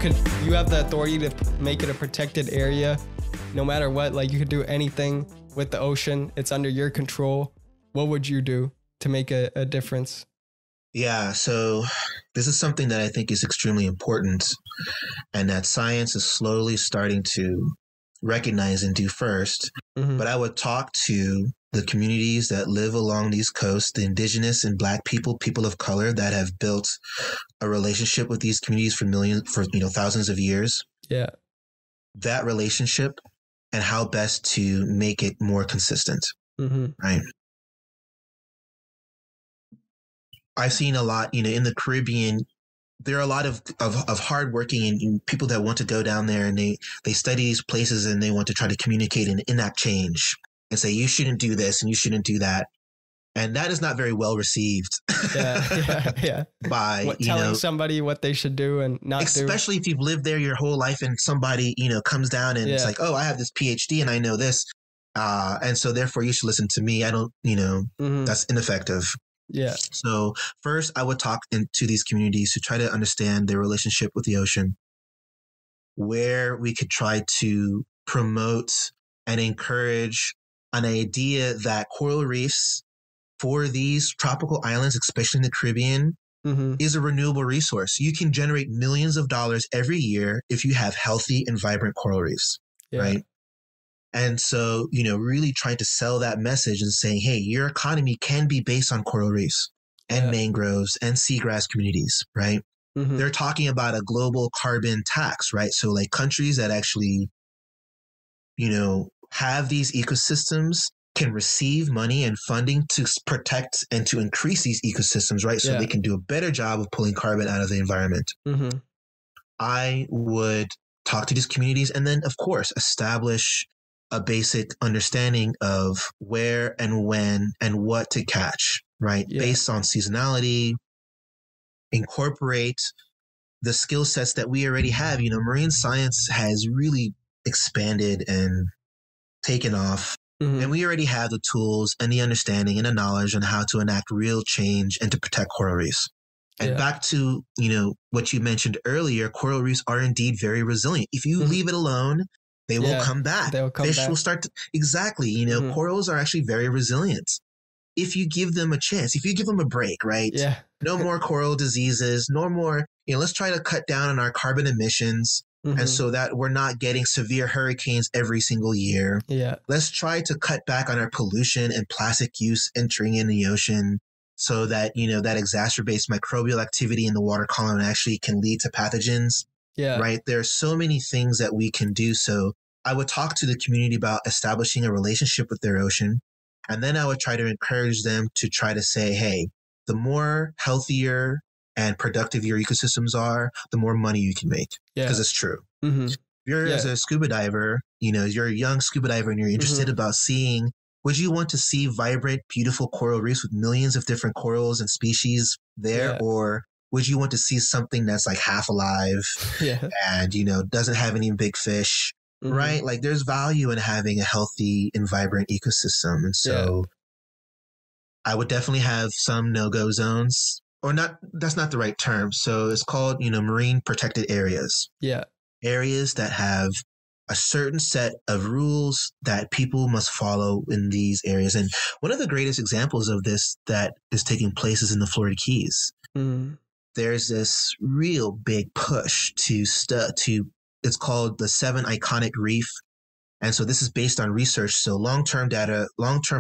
you have the authority to make it a protected area, no matter what. Like, you could do anything with the ocean. It's under your control. What would you do to make a difference? Yeah, so this is something that I think is extremely important, and that science is slowly starting to recognize and do first. Mm-hmm. But I would talk to the communities that live along these coasts, the indigenous and Black people, people of color that have built a relationship with these communities for thousands of years. Yeah. That relationship and how best to make it more consistent. Mm-hmm. Right. I've seen a lot, in the Caribbean. There are a lot of hardworking and people that want to go down there, and they study these places, and they want to try to communicate and enact change and say, you shouldn't do this and you shouldn't do that. And that is not very well received. Yeah. By telling somebody what they should do and not do. Especially if you've lived there your whole life, and somebody, comes down and it's like, oh, I have this PhD and I know this. And so therefore you should listen to me. I don't, Mm-hmm. That's ineffective. Yeah. So first I would talk to these communities to try to understand their relationship with the ocean, where we could try to promote and encourage an idea that coral reefs for these tropical islands, especially in the Caribbean, mm-hmm. is a renewable resource. You can generate millions of dollars every year if you have healthy and vibrant coral reefs, right? And so, really trying to sell that message and saying, hey, your economy can be based on coral reefs and mangroves and seagrass communities, right? Mm-hmm. They're talking about a global carbon tax, right? So like countries that actually, have these ecosystems can receive money and funding to protect and to increase these ecosystems, right? So they can do a better job of pulling carbon out of the environment. Mm-hmm. I would talk to these communities and then, of course, establish a basic understanding of where and when and what to catch, right? Yeah. Based on seasonality, incorporate the skill sets that we already have. Marine science has really expanded and taken off. Mm-hmm. And we already have the tools and the understanding and the knowledge on how to enact real change and to protect coral reefs. And back to, what you mentioned earlier, coral reefs are indeed very resilient. If you leave it alone, they will come back. Fish will start to, exactly. Corals are actually very resilient. If you give them a chance, if you give them a break, right? Yeah. No more coral diseases, no more, let's try to cut down on our carbon emissions. Mm-hmm. And so that we're not getting severe hurricanes every single year. Yeah. Let's try to cut back on our pollution and plastic use entering in the ocean so that, that exacerbates microbial activity in the water column and actually can lead to pathogens. Yeah. Right. There are so many things that we can do. So I would talk to the community about establishing a relationship with their ocean. And then I would try to encourage them to try to say, hey, the more healthier and productive your ecosystems are, the more money you can make. Because it's true. Mm-hmm. If you're as a scuba diver, you're a young scuba diver and you're interested about seeing, would you want to see vibrant, beautiful coral reefs with millions of different corals and species there? Yeah. Or would you want to see something that's like half alive and, doesn't have any big fish, right? Like there's value in having a healthy and vibrant ecosystem. And so I would definitely have some no-go zones. Or not, that's not the right term. So it's called, marine protected areas. Yeah. Areas that have a certain set of rules that people must follow in these areas. And one of the greatest examples of this that is taking place is in the Florida Keys. Mm-hmm. There's this real big push to it's called the 7 Iconic Reef. And so this is based on research. So long-term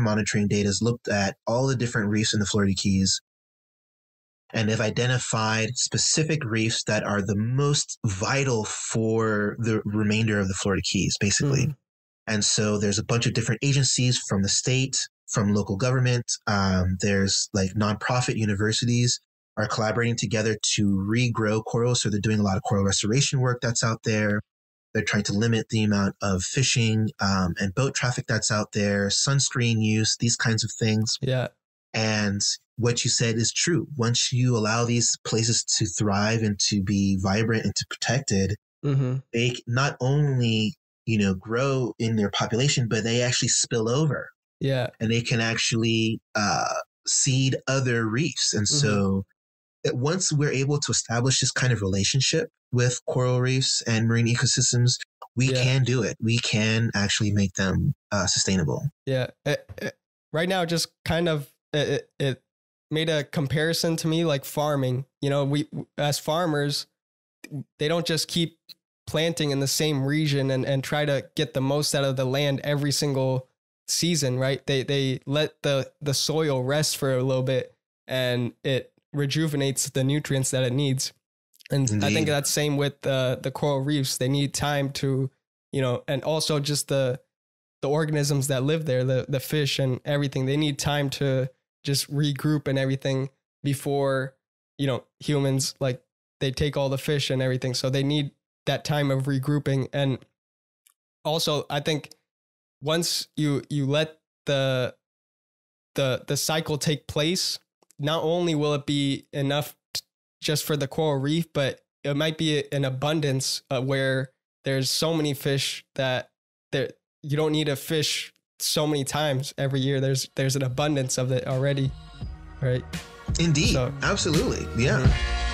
monitoring data has looked at all the different reefs in the Florida Keys. And they've identified specific reefs that are the most vital for the remainder of the Florida Keys, basically. Mm-hmm. And so there's a bunch of different agencies from the state, from local government. There's like nonprofit universities are collaborating together to regrow corals. So they're doing a lot of coral restoration work that's out there. They're trying to limit the amount of fishing and boat traffic that's out there, sunscreen use, these kinds of things. Yeah. And what you said is true. Once you allow these places to thrive and to be vibrant and to protected, they not only, grow in their population, but they actually spill over. Yeah. And they can actually seed other reefs. And so once we're able to establish this kind of relationship with coral reefs and marine ecosystems, we can do it. We can actually make them sustainable. Yeah. Right now, just kind of it made a comparison to me like farming. You know, we as farmers, they don't just keep planting in the same region and try to get the most out of the land every single season, right? They let the soil rest for a little bit, and it rejuvenates the nutrients that it needs. And indeed. I think that's same with the coral reefs. They need time to, you know, and also just the organisms that live there, the fish and everything, they need time to just regroup and everything before, you know, humans, like, they take all the fish and everything. So they need that time of regrouping. And also, I think once you let the cycle take place, not only will it be enough just for the coral reef, but it might be an abundance where there's so many fish that you don't need to fish so many times every year. There's an abundance of it already, right? Indeed, so, absolutely, yeah. Mm-hmm.